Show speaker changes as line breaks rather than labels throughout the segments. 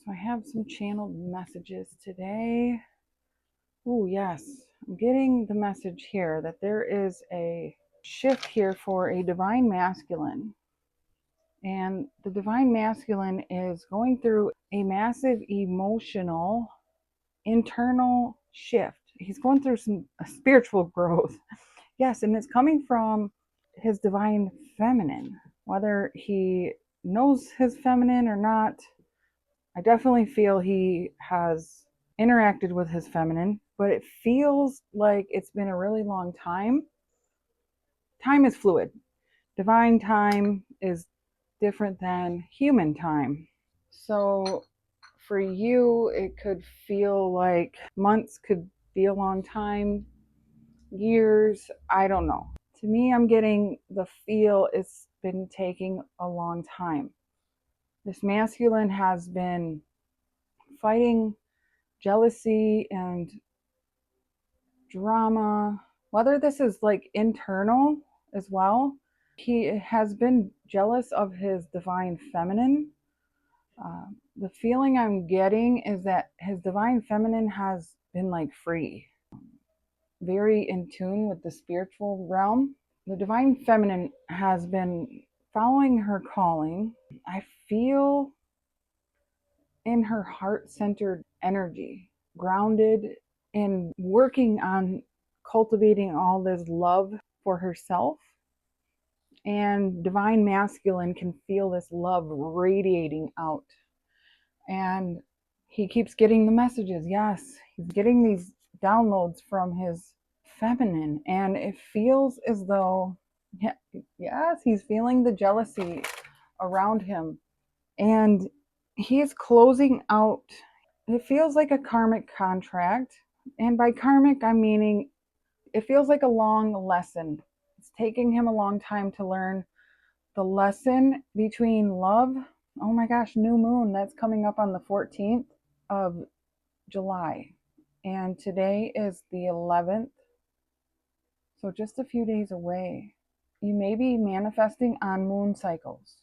So I have some channeled messages today. Oh, yes. I'm getting the message here that there is a shift here for a divine masculine. And the divine masculine is going through a massive emotional internal shift. He's going through some spiritual growth. Yes, and it's coming from his divine feminine. Whether he knows his feminine or not, I definitely feel he has interacted with his feminine, but it feels like it's been a really long time. Time is fluid. Divine time is different than human time. So for you, it could feel like months, could be a long time, years, I don't know. To me, I'm getting the feel it's been taking a long time. This masculine has been fighting jealousy and drama, whether this is like internal as well. He has been jealous of his divine feminine. The feeling I'm getting is that his divine feminine has been like free, very in tune with the spiritual realm. The divine feminine has been following her calling. I feel in her heart-centered energy, grounded in working on cultivating all this love for herself. And divine masculine can feel this love radiating out. And he keeps getting the messages. Yes, he's getting these downloads from his feminine. And it feels as though, yes, he's feeling the jealousy around him. And he is closing out, it feels like a karmic contract. And by karmic, I'm meaning it feels like a long lesson. It's taking him a long time to learn the lesson between love. Oh my gosh, new moon, that's coming up on the 14th of July. And today is the 11th. So just a few days away. You may be manifesting on moon cycles.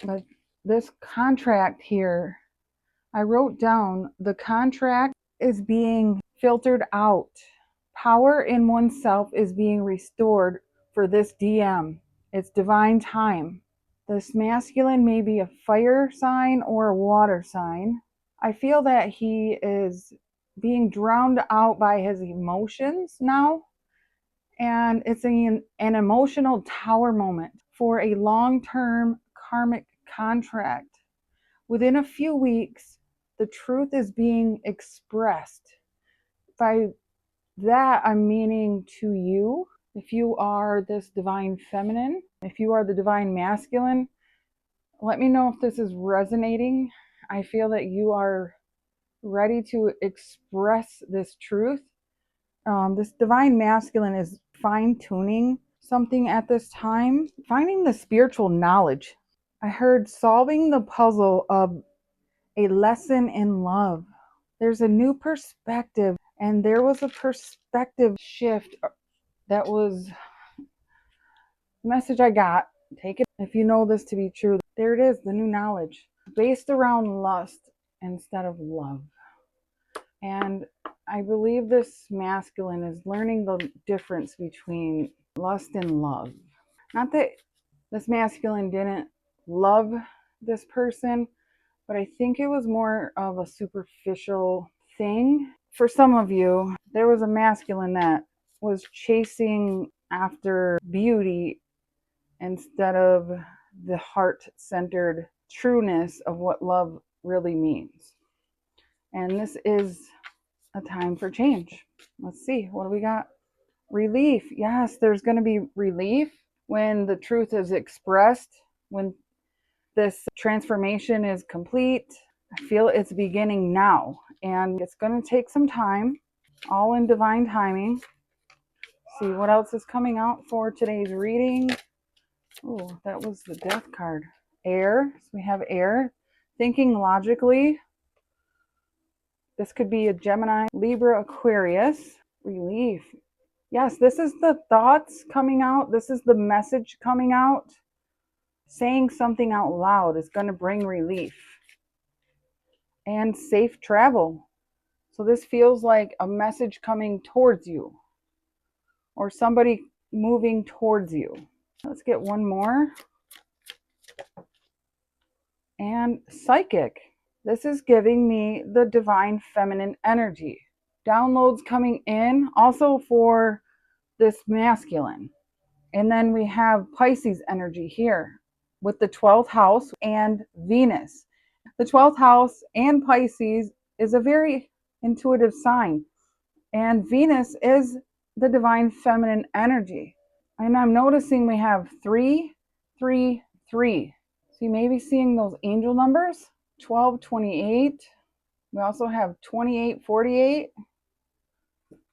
But this contract here, I wrote down the contract is being filtered out. Power in oneself is being restored for this DM. It's divine time. This masculine may be a fire sign or a water sign. I feel that he is being drowned out by his emotions now. And it's an emotional tower moment for a long-term karmic contract. Within a few weeks, the truth is being expressed. By that, I'm meaning to you, if you are this divine feminine, if you are the divine masculine, let me know if this is resonating. I feel that you are ready to express this truth. This divine masculine is fine-tuning something at this time, finding the spiritual knowledge. I heard solving the puzzle of a lesson in love. There's a new perspective, and there was a perspective shift that was the message I got. Take it if you know this to be true. There it is, the new knowledge based around lust instead of love. And I believe this masculine is learning the difference between lust and love. Not that this masculine didn't love this person, but I think it was more of a superficial thing. For some of you, there was a masculine that was chasing after beauty instead of the heart-centered trueness of what love really means. And this is a time for change. Let's see, what do we got? Relief. Yes, there's going to be relief when the truth is expressed, when this transformation is complete. I feel it's beginning now, and it's going to take some time, all in divine timing. See what else is coming out for today's reading. Oh, that was the death card. Air. So we have air. Thinking logically. This could be a Gemini, Libra, Aquarius. Relief. Yes, this is the thoughts coming out. This is the message coming out. saying something out loud is going to bring relief. And safe travel. So this feels like a message coming towards you or somebody moving towards you. Let's get one more. And psychic. This is giving me the divine feminine energy. Downloads coming in also for this masculine. And then we have Pisces energy here with the 12th house and Venus. The 12th house and Pisces is a very intuitive sign. And Venus is the divine feminine energy. And I'm noticing we have 3, 3, 3. So you may be seeing those angel numbers, 12, 28. We also have 28, 48.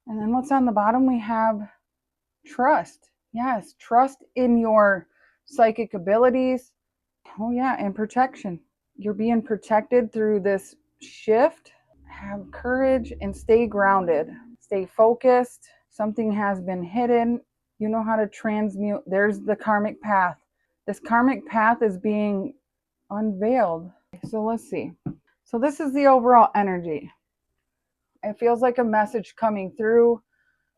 And then what's on the bottom? We have trust. Yes, trust in your psychic abilities. Oh yeah, and protection. You're being protected through this shift. Have courage and stay grounded. Stay focused. Something has been hidden. You know how to transmute. There's the karmic path. This karmic path is being unveiled. So let's see. So this is the overall energy. It feels like a message coming through.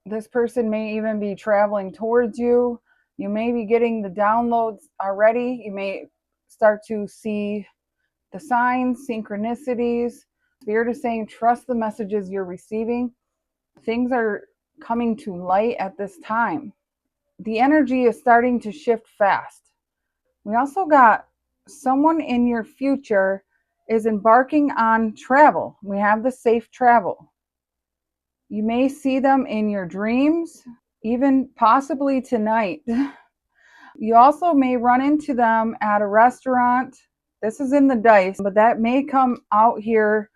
This person may even be traveling towards you. You may be getting the downloads already. You may start to see the signs, synchronicities. Spirit is saying, trust the messages you're receiving. Things are coming to light at this time. The energy is starting to shift fast. We also got someone in your future is embarking on travel. We have the safe travel. You may see them in your dreams, even possibly tonight. You also may run into them at a restaurant. This is in the dice, but that may come out here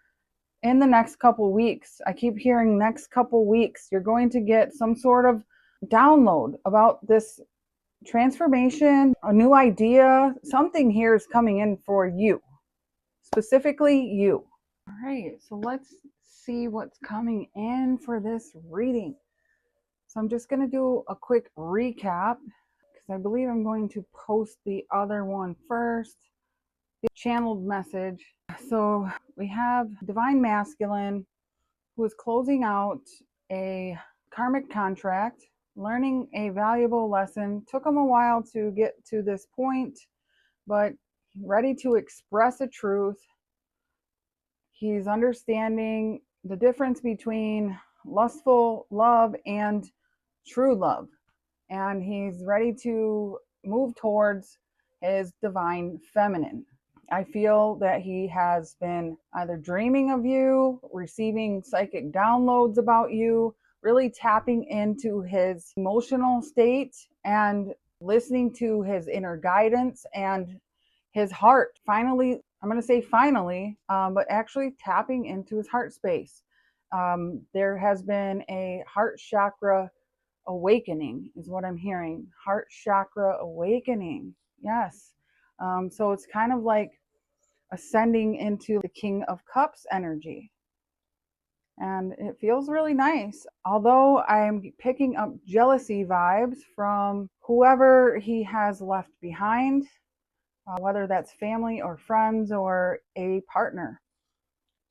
in the next couple weeks. I keep hearing next couple weeks. You're going to get some sort of download about this transformation, a new idea. Something here is coming in for you, specifically you. All right, so let's see what's coming in for this reading. So I'm just going to do a quick recap because I believe I'm going to post the other one first. The channeled message. So we have Divine Masculine who is closing out a karmic contract, learning a valuable lesson. Took him a while to get to this point, but ready to express a truth. He's understanding the difference between lustful love and true love. And he's ready to move towards his divine feminine. I feel that he has been either dreaming of you, receiving psychic downloads about you, really tapping into his emotional state and listening to his inner guidance and his heart. Finally, I'm going to say finally, but actually tapping into his heart space. There has been a heart chakra awakening is what I'm hearing. Heart chakra awakening. Yes. So it's kind of like ascending into the King of Cups energy. And it feels really nice. Although I'm picking up jealousy vibes from whoever he has left behind, whether that's family or friends or a partner.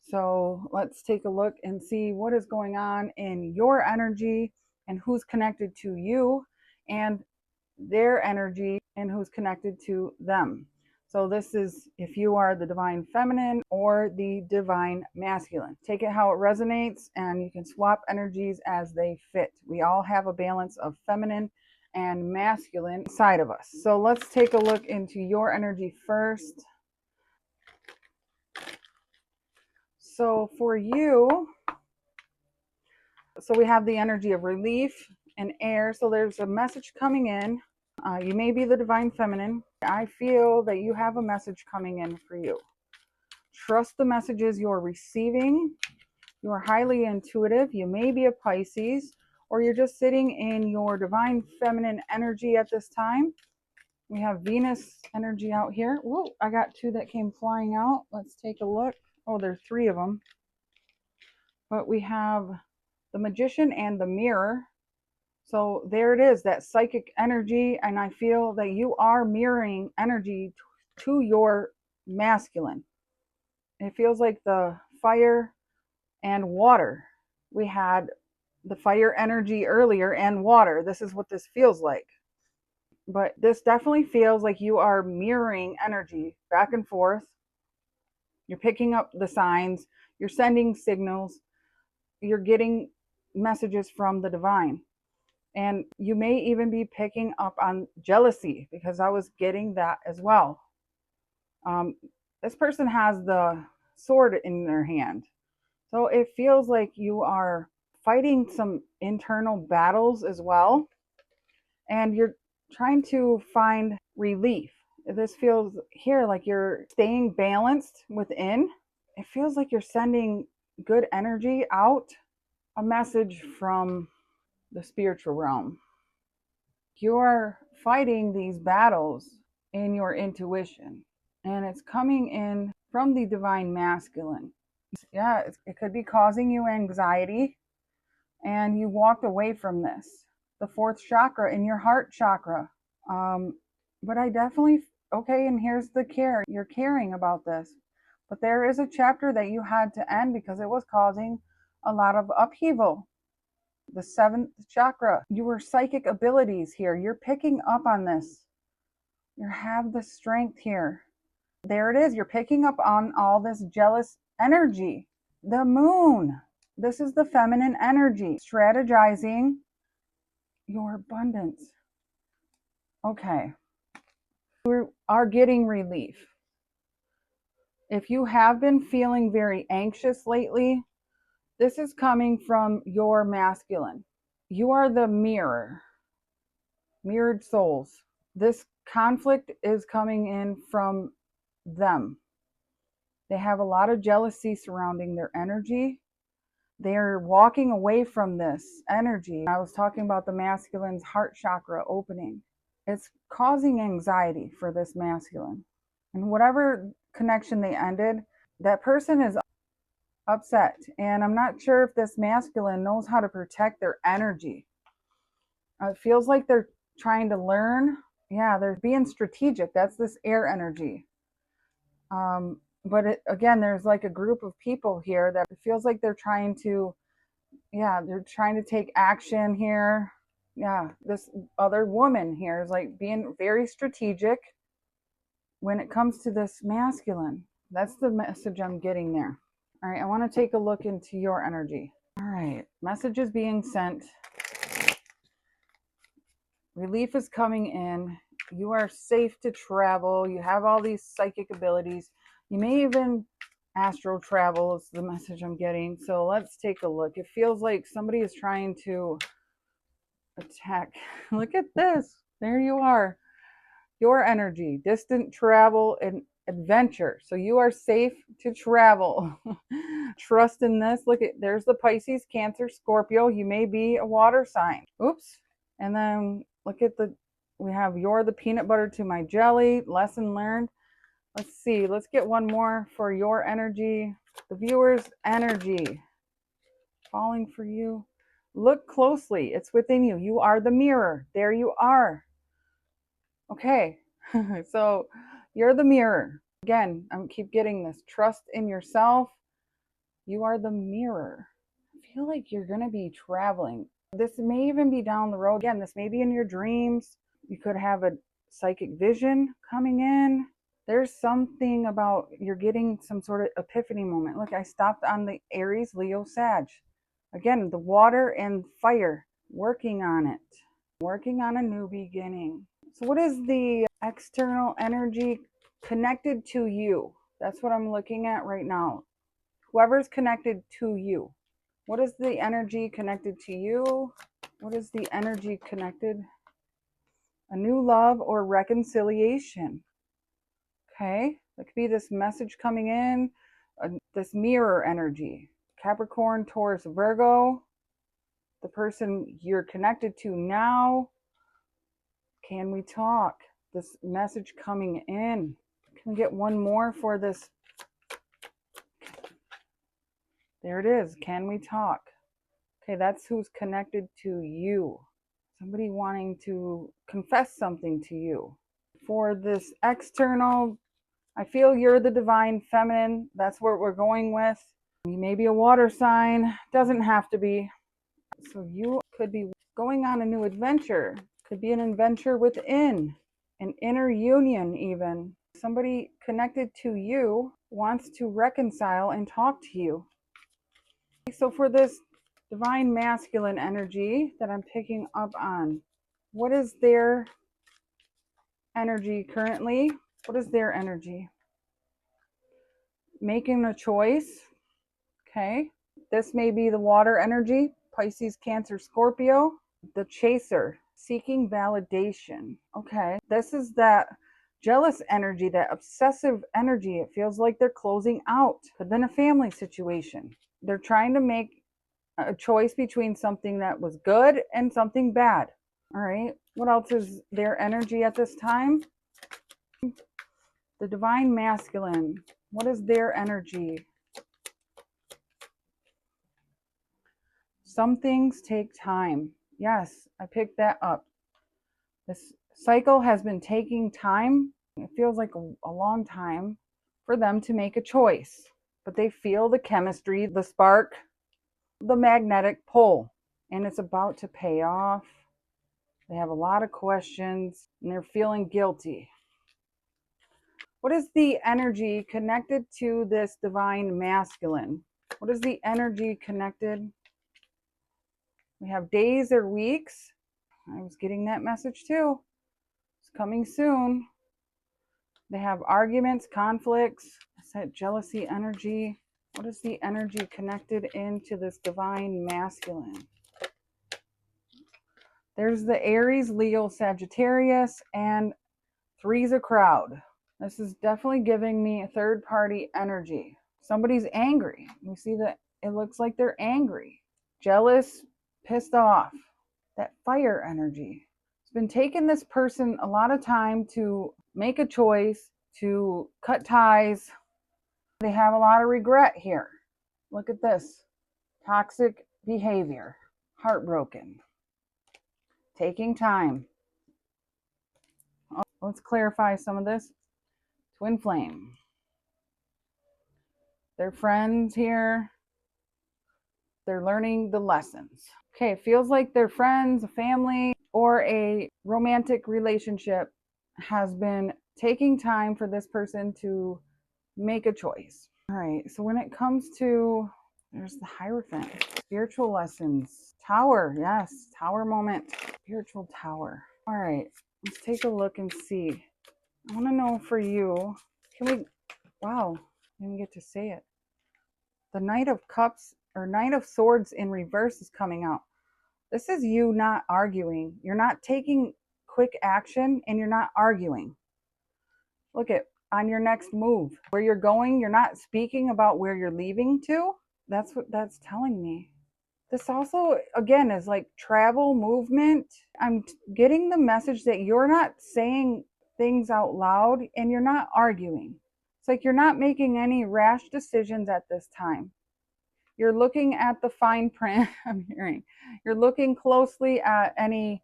So let's take a look and see what is going on in your energy and who's connected to you and their energy and who's connected to them. So this is if you are the divine feminine or the divine masculine. Take it how it resonates and you can swap energies as they fit. We all have a balance of feminine and masculine inside of us. So let's take a look into your energy first. So for you, so we have the energy of relief and air. So there's a message coming in. You may be the divine feminine. I feel that you have a message coming in for you. Trust the messages you're receiving. You are highly intuitive. You may be a Pisces, or you're just sitting in your divine feminine energy at this time. We have Venus energy out here. Whoa, I got two that came flying out. Let's take a look. Oh, there's three of them. But we have the Magician and the Mirror. So there it is, that psychic energy. And I feel that you are mirroring energy to your masculine. It feels like the fire and water. We had the fire energy earlier and water. This is what this feels like. But this definitely feels like you are mirroring energy back and forth. You're picking up the signs, you're sending signals, you're getting messages from the divine. And you may even be picking up on jealousy, because I was getting that as well. Um, this person has the sword in their hand. So it feels like you are fighting some internal battles as well. And you're trying to find relief. This feels here like you're staying balanced within. It feels like you're sending good energy out, a message from the spiritual realm. You're fighting these battles in your intuition, and it's coming in from the divine masculine. Yeah, it could be causing you anxiety, and you walked away from this. The fourth chakra in your heart chakra. But I definitely, okay, and here's the care. You're caring about this. But there is a chapter that you had to end because it was causing a lot of upheaval. The seventh chakra, your psychic abilities here. You're picking up on this. You have the strength here. There it is. You're picking up on all this jealous energy. The moon. This is the feminine energy. Strategizing your abundance. Okay. We are getting relief. If you have been feeling very anxious lately, this is coming from your masculine. You are the mirror, mirrored souls. This conflict is coming in from them. They have a lot of jealousy surrounding their energy. They're walking away from this energy. I was talking about the masculine's heart chakra opening. It's causing anxiety for this masculine. And whatever connection they ended, that person is upset. And I'm not sure if this masculine knows how to protect their energy. It feels like they're trying to learn. Yeah, they're being strategic. That's this air energy. But again, there's like a group of people here that it feels like they're trying to, yeah, they're trying to take action here. Yeah, this other woman here is like being very strategic when it comes to this masculine. That's the message I'm getting there. All right, I want to take a look into your energy. All right, messages being sent. Relief is coming in. You are safe to travel. You have all these psychic abilities. You may even astral travel is the message I'm getting. So let's take a look. It feels like somebody is trying to attack. Look at this. There you are. Your energy, distant travel and adventure. So you are safe to travel. Trust in this. Look at, there's the Pisces, Cancer, Scorpio. You may be a water sign. Oops. And then look at we have you're the peanut butter to my jelly. Lesson learned. Let's see. Let's get one more for your energy. The viewer's energy. Falling for you. Look closely. It's within you. You are the mirror. There you are. Okay. So you're the mirror. Again, I keep getting this. Trust in yourself. You are the mirror. I feel like you're going to be traveling. This may even be down the road. Again, this may be in your dreams. You could have a psychic vision coming in. There's something about you're getting some sort of epiphany moment. Look, I stopped on the Aries, Leo, Sag. Again, the water and fire, working on it, working on a new beginning. So what is the external energy connected to you? That's what I'm looking at right now. Whoever's connected to you. What is the energy connected to you? What is the energy connected? A new love or reconciliation. Okay, that could be this message coming in, this mirror energy. Capricorn, Taurus, Virgo. The person you're connected to now. Can we talk? This message coming in. Can we get one more for this? There it is. Can we talk? Okay, that's who's connected to you. Somebody wanting to confess something to you. For this external, I feel you're the divine feminine. That's what we're going with. You may be a water sign. Doesn't have to be. So you could be going on a new adventure. Could be an adventure within. An inner union even. Somebody connected to you wants to reconcile and talk to you. So for this divine masculine energy that I'm picking up on, what is their energy currently? What is their energy? Making a choice. Okay. This may be the water energy, Pisces, Cancer, Scorpio. The chaser, seeking validation. Okay. This is that jealous energy, that obsessive energy. It feels like they're closing out. Could have been a family situation. They're trying to make a choice between something that was good and something bad. All right. What else is their energy at this time? The divine masculine. What is their energy? Some things take time. Yes, I picked that up. This cycle has been taking time. It feels like a long time for them to make a choice. But they feel the chemistry, the spark, the magnetic pull. And it's about to pay off. They have a lot of questions and they're feeling guilty. What is the energy connected to this divine masculine? What is the energy connected? We have days or weeks. I was getting that message too. It's coming soon. They have arguments, conflicts. Is that jealousy energy? What is the energy connected into this divine masculine? There's the Aries, Leo, Sagittarius, and three's a crowd. This is definitely giving me a third party energy. Somebody's angry. We see that it looks like they're angry, jealous, pissed off. That fire energy. It's been taking this person a lot of time to make a choice, to cut ties. They have a lot of regret here. Look at this. Toxic behavior. Heartbroken. Taking time. Let's clarify some of this. Twin flame. They're friends here. They're learning the lessons. Okay, it feels like their friends, a family, or a romantic relationship has been taking time for this person to make a choice. All right, so when it comes to, there's the Hierophant, spiritual lessons, tower, yes, tower moment, spiritual tower. All right, let's take a look and see. I want to know for you, can we, wow, I didn't get to say it. The Knight of Cups or Knight of Swords in reverse is coming out. This is you not arguing. You're not taking quick action and you're not arguing. Look at on your next move. Where you're going, you're not speaking about where you're leaving to. That's what that's telling me. This also, again, is like travel, movement. I'm getting the message that you're not saying things out loud and you're not arguing. It's like you're not making any rash decisions at this time. You're looking at the fine print. I'm hearing. You're looking closely at any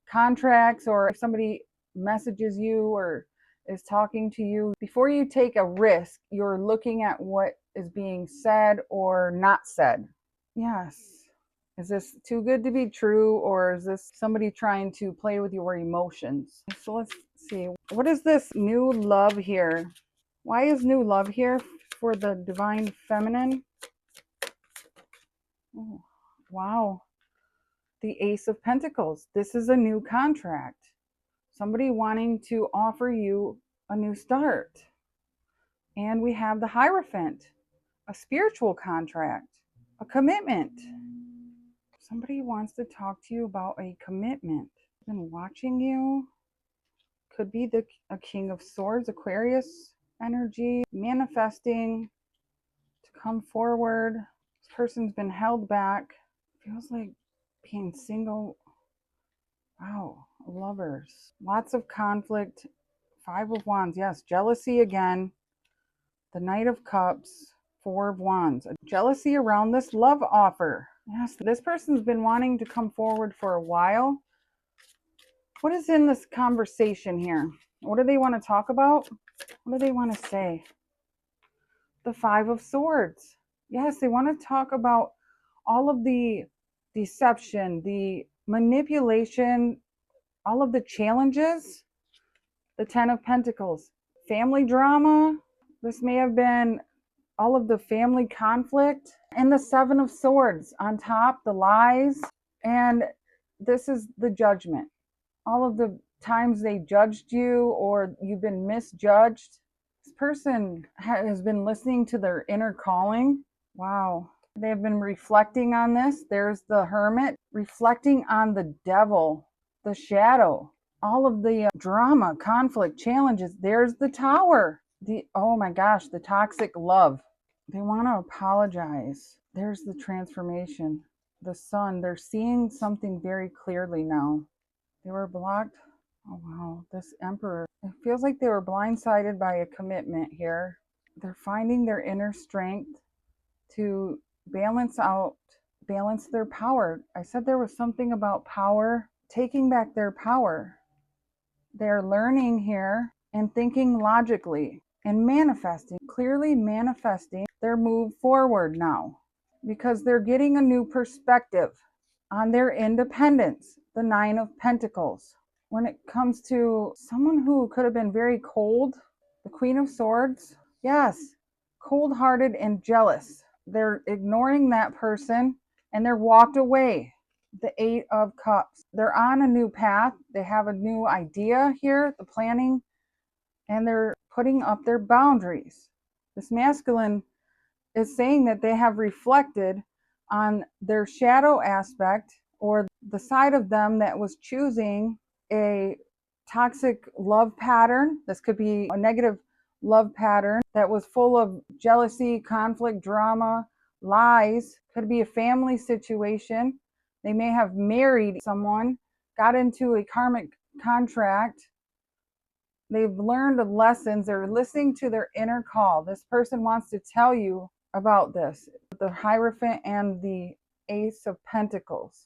contracts, or if somebody messages you or is talking to you. Before you take a risk, you're looking at what is being said or not said. Yes. Is this too good to be true, or is this somebody trying to play with your emotions? So let's see. What is this new love here? Why is new love here for the divine feminine? Oh, wow. The Ace of Pentacles. This is a new contract. Somebody wanting to offer you a new start. And we have the Hierophant, a spiritual contract, a commitment. Somebody wants to talk to you about a commitment. Been watching you. Could be a King of Swords, Aquarius energy, manifesting to come forward. This person's been held back. Feels like being single. Wow, lovers. Lots of conflict. Five of Wands. Yes, jealousy again. The Knight of Cups. Four of Wands. Jealousy around this love offer. Yes, this person's been wanting to come forward for a while. What is in this conversation here? What do they want to talk about? What do they want to say? The Five of Swords. Yes, they want to talk about all of the deception, the manipulation, all of the challenges. The Ten of Pentacles. Family drama. This may have been all of the family conflict. And the Seven of Swords on top, the lies. And this is the judgment. All of the times they judged you or you've been misjudged. This person has been listening to their inner calling. Wow. They have been reflecting on this. There's the Hermit, reflecting on the devil, the shadow, all of the drama, conflict, challenges. There's the Tower. Oh my gosh, the toxic love. They want to apologize. There's the transformation. The Sun, they're seeing something very clearly now. They were blocked. Oh wow, this Emperor. It feels like they were blindsided by a commitment here. They're finding their inner strength to balance their power. I said there was something about power, taking back their power. They're learning here and thinking logically and manifesting, clearly manifesting their move forward now because they're getting a new perspective on their independence. The Nine of Pentacles. When it comes to someone who could have been very cold, the Queen of Swords, yes, cold-hearted and jealous. They're ignoring that person and they're walked away. The Eight of Cups. They're on a new path. They have a new idea here, the planning, and they're putting up their boundaries. This masculine is saying that they have reflected on their shadow aspect or the side of them that was choosing a toxic love pattern. This could be a negative love pattern that was full of jealousy, conflict, drama, lies. Could be a family situation. They may have married someone, got into a karmic contract. They've learned lessons. They're listening to their inner call. This person wants to tell you about this. The Hierophant and the Ace of Pentacles.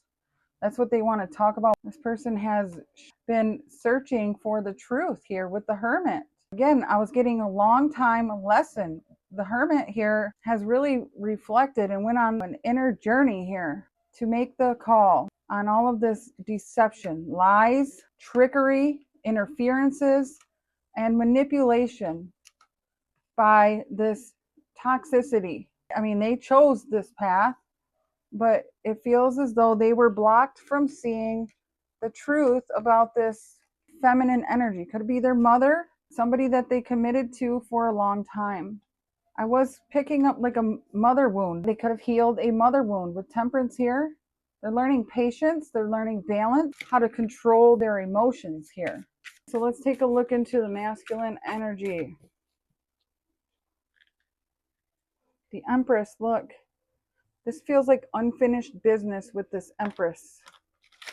That's what they want to talk about. This person has been searching for the truth here with the Hermit. Again, I was getting a long time lesson. The Hermit here has really reflected and went on an inner journey here to make the call on all of this deception, lies, trickery, interferences, and manipulation by this toxicity. I mean, they chose this path, but it feels as though they were blocked from seeing the truth about this feminine energy. Could it be their mother, somebody that they committed to for a long time? I was picking up like a mother wound. They could have healed a mother wound with Temperance here. They're learning patience. They're learning balance, how to control their emotions here. So let's take a look into the masculine energy. The Empress, look. This feels like unfinished business with this Empress.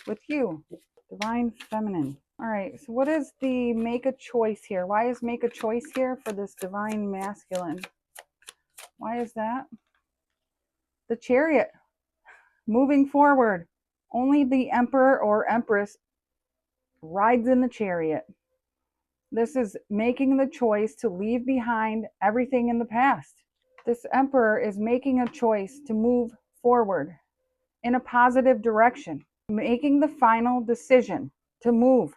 With you, Divine Feminine. All right, so what is the make a choice here? Why is make a choice here for this Divine Masculine? Why is that? The Chariot. Moving forward. Only the Emperor or Empress rides in the Chariot. This is making the choice to leave behind everything in the past. This Emperor is making a choice to move forward in a positive direction, making the final decision to move.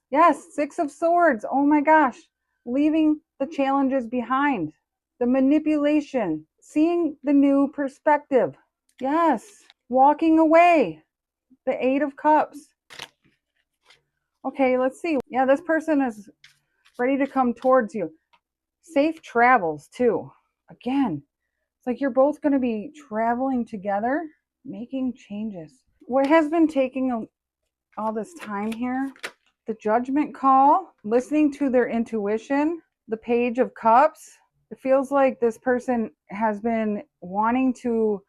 Yes, Six of Swords. Oh my gosh. Leaving the challenges behind, the manipulation, seeing the new perspective. Yes, walking away. The Eight of Cups. Okay, let's see. Yeah, this person is ready to come towards you. Safe travels too. Again, it's like you're both going to be traveling together, making changes. What has been taking all this time here? The Judgment Call, listening to their intuition, the Page of Cups. It feels like this person has been wanting to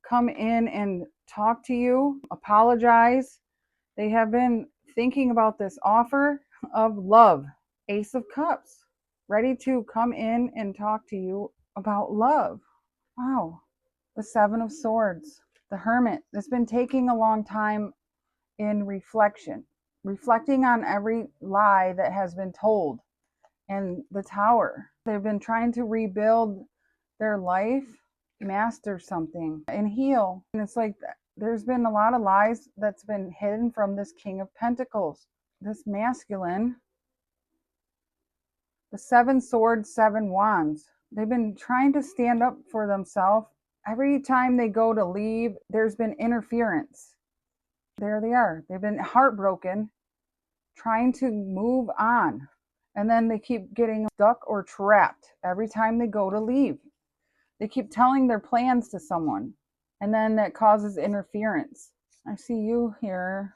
come in and talk to you, apologize. They have been thinking about this offer of love. Ace of Cups, ready to come in and talk to you about love. Wow. The Seven of Swords, the Hermit. It's been taking a long time in reflection. reflecting on every lie that has been told. And the tower, they've been trying to rebuild their life, master something, and heal. And it's like there's been a lot of lies that's been hidden from this King of Pentacles, this masculine, the 7 swords, 7 wands. They've been trying to stand up for themselves. Every time they go to leave, there's been interference. There they are. They've been heartbroken, trying to move on. And then they keep getting stuck or trapped every time they go to leave. They keep telling their plans to someone, and then that causes interference. I see you here.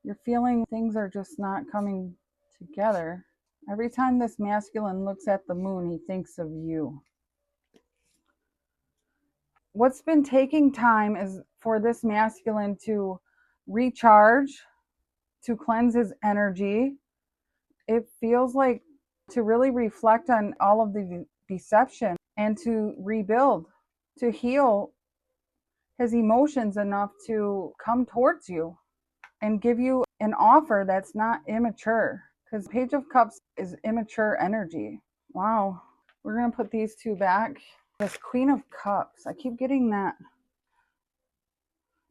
You're feeling things are just not coming together. Every time this masculine looks at the moon, he thinks of you. What's been taking time is for this masculine to recharge, to cleanse his energy. It feels like to really reflect on all of the deception and to rebuild, to heal his emotions enough to come towards you and give you an offer that's not immature, because Page of Cups is immature energy. Wow. We're going to put these two back. This Queen of Cups, I keep getting that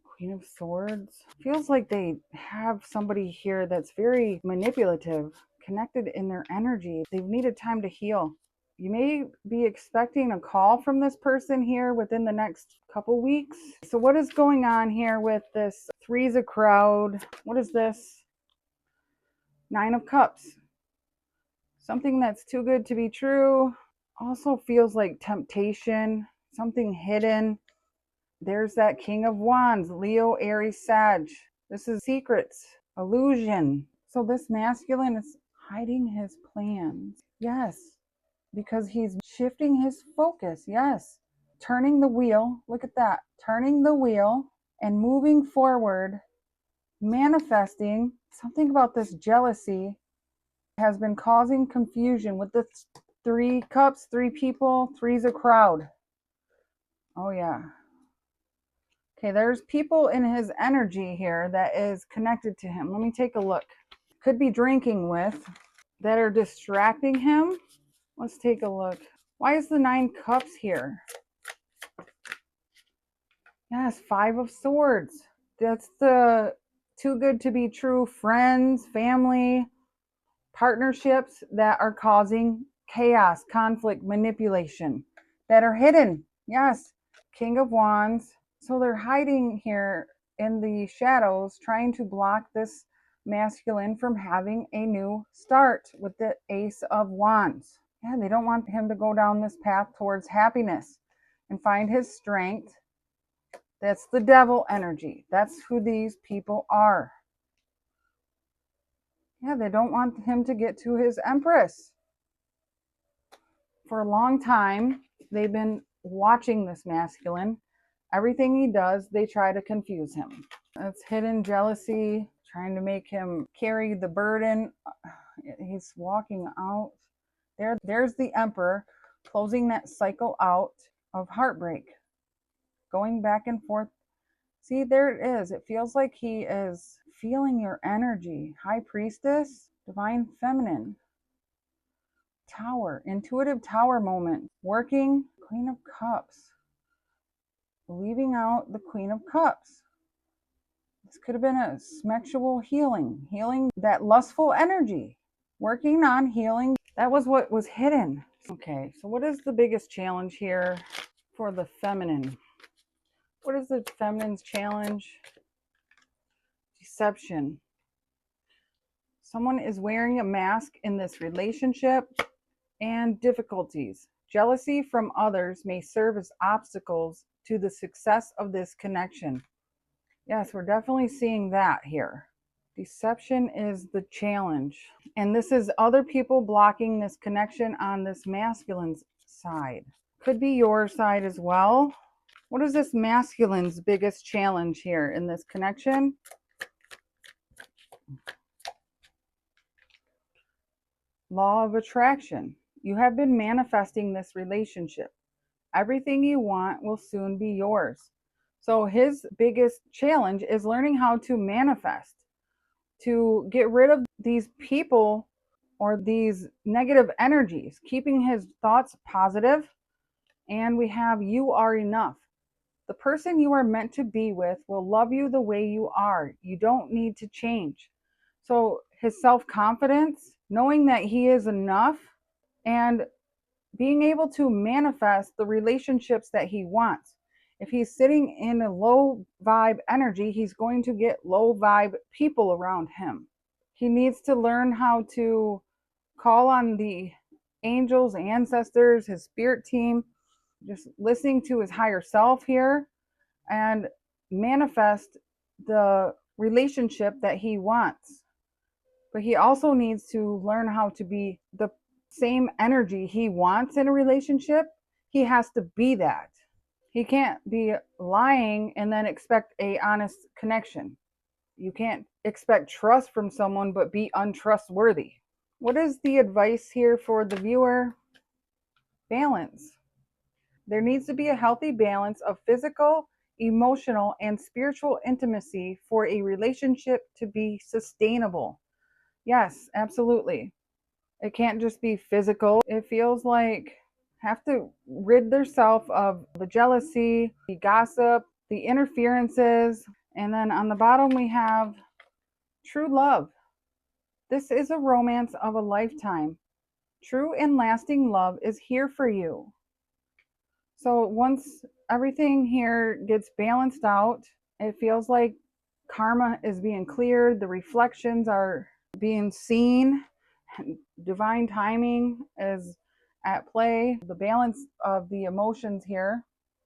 Queen of Swords. Feels like they have somebody here that's very manipulative, connected in their energy. They've needed time to heal. You may be expecting a call from this person here within the next couple weeks. So what is going on here with this Three's a Crowd? What is this? 9 of Cups. Something that's too good to be true. Also feels like temptation, something hidden. There's that King of Wands, Leo, Aries, Sag. This is secrets, illusion. So this masculine is hiding his plans. Yes, because he's shifting his focus. Yes, turning the wheel. Look at that. Turning the wheel and moving forward, manifesting. Something about this jealousy has been causing confusion with the 3 cups, 3 people, 3's a crowd. Oh yeah. Okay, there's people in his energy here that is connected to him. Let me take a look. Could be drinking with, that are distracting him. Let's take a look. Why is the 9 cups here? Yes, 5 of swords. That's the too good to be true friends, family, partnerships that are causing chaos, conflict, manipulation, that are hidden. Yes, King of Wands. So they're hiding here in the shadows, trying to block this masculine from having a new start with the Ace of Wands. Yeah, they don't want him to go down this path towards happiness and find his strength. That's the devil energy. That's who these people are. Yeah, they don't want him to get to his Empress. For a long time, they've been watching this masculine. Everything he does, they try to confuse him. That's hidden jealousy, trying to make him carry the burden. He's walking out. There's the Emperor, closing that cycle out of heartbreak, going back and forth. See, there it is. It feels like he is feeling your energy. High Priestess, Divine Feminine, Tower, intuitive Tower moment, working, Queen of Cups, leaving out the Queen of Cups. This could have been a sexual healing that lustful energy, working on healing. That was what was hidden. Okay, so what is the biggest challenge here for the feminine? What is the feminine's challenge? Deception. Someone is wearing a mask in this relationship, and difficulties. Jealousy from others may serve as obstacles to the success of this connection. Yes, we're definitely seeing that here. Deception is the challenge. And this is other people blocking this connection on this masculine's side. Could be your side as well. What is this masculine's biggest challenge here in this connection? Law of attraction. You have been manifesting this relationship. Everything you want will soon be yours. So his biggest challenge is learning how to manifest, to get rid of these people or these negative energies, keeping his thoughts positive. And we have you are enough. The person you are meant to be with will love you the way you are. You don't need to change. So his self-confidence, knowing that he is enough, and being able to manifest the relationships that he wants. If he's sitting in a low vibe energy, he's going to get low vibe people around him. He needs to learn how to call on the angels, ancestors, his spirit team, just listening to his higher self here, and manifest the relationship that he wants. But he also needs to learn how to be the same energy he wants in a relationship. He has to be that. He can't be lying and then expect a honest connection. You can't expect trust from someone but be untrustworthy. What is the advice here for the viewer? Balance. There needs to be a healthy balance of physical, emotional, and spiritual intimacy for a relationship to be sustainable. Yes, absolutely. It can't just be physical. It feels like have to rid themselves of the jealousy, the gossip, the interferences. And then on the bottom we have true love. This is a romance of a lifetime. True and lasting love is here for you. So once everything here gets balanced out, it feels like karma is being cleared, the reflections are being seen, divine timing is at play, the balance of the emotions here.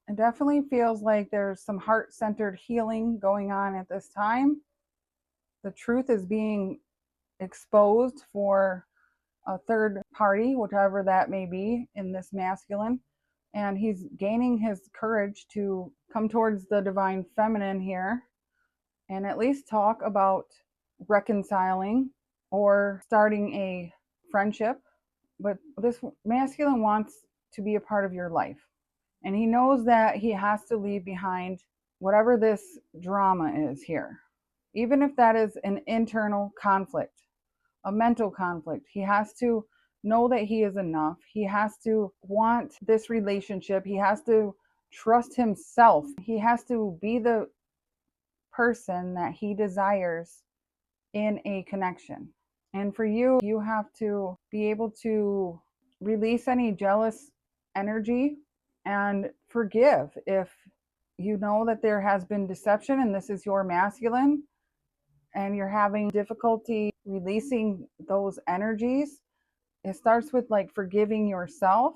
It definitely feels like there's some heart-centered healing going on at this time. The truth is being exposed for a third party, whatever that may be in this masculine. And he's gaining his courage to come towards the divine feminine here and at least talk about reconciling or starting a friendship. But this masculine wants to be a part of your life. And he knows that he has to leave behind whatever this drama is here, even if that is an internal conflict, a mental conflict. He has to know that he is enough. He has to want this relationship. He has to trust himself. He has to be the person that he desires in a connection. And for you, you have to be able to release any jealous energy and forgive if you know that there has been deception and this is your masculine and you're having difficulty releasing those energies. It starts with like forgiving yourself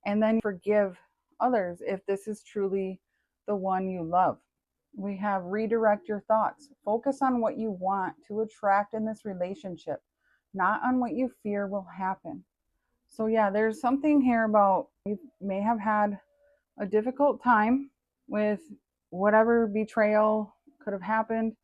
and then forgive others if this is truly the one you love. We have redirect your thoughts. Focus on what you want to attract in this relationship, not on what you fear will happen. So yeah, there's something here about you may have had a difficult time with whatever betrayal could have happened,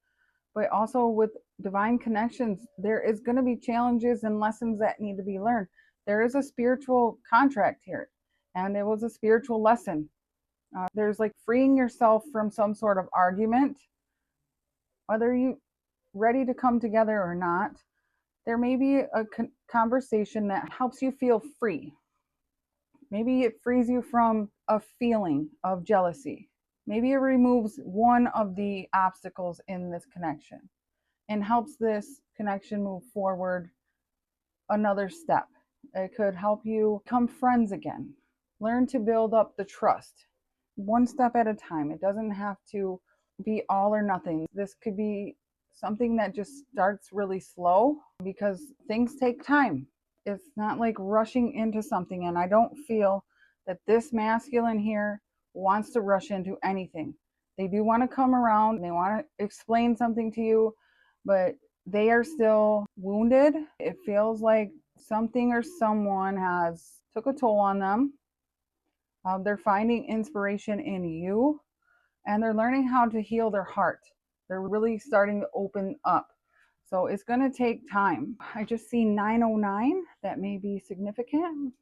but also with divine connections, there is going to be challenges and lessons that need to be learned. There is a spiritual contract here, and it was a spiritual lesson. There's like freeing yourself from some sort of argument, whether you ready to come together or not. There may be a conversation that helps you feel free. Maybe it frees you from a feeling of jealousy. Maybe it removes one of the obstacles in this connection and helps this connection move forward another step. It could help you become friends again. Learn to build up the trust one step at a time. It doesn't have to be all or nothing. This could be something that just starts really slow because things take time. It's not like rushing into something, and I don't feel that this masculine here wants to rush into anything. They do want to come around, they want to explain something to you, but they are still wounded. It feels like something or someone has took a toll on them. They're finding inspiration in you, and they're learning how to heal their heart. They're really starting to open up. So it's going to take time. I just see 909. That may be significant.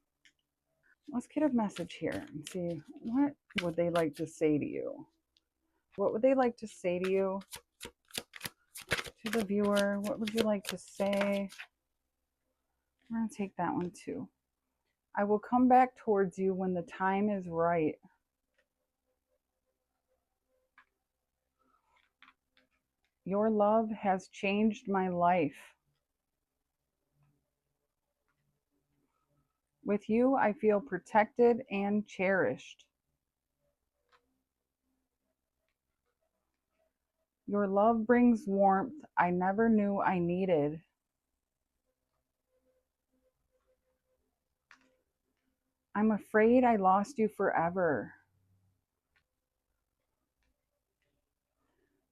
Let's get a message here and see what would they like to say to you. What would they like to say to you To the viewer, what would you like to say? I'm going to take that one too. I will come back towards you when the time is right. Your love has changed my life. With you, I feel protected and cherished. Your love brings warmth I never knew I needed. I'm afraid I lost you forever.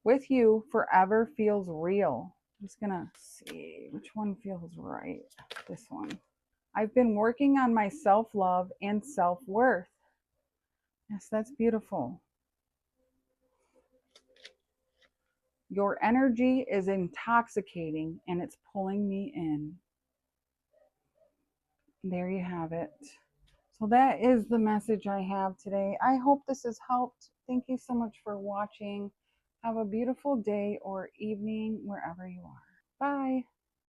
With you, forever feels real. I'm just gonna see which one feels right. This one. I've been working on my self-love and self-worth. Yes, that's beautiful. Your energy is intoxicating and it's pulling me in. There you have it. So that is the message I have today. I hope this has helped. Thank you so much for watching. Have a beautiful day or evening wherever you are. Bye.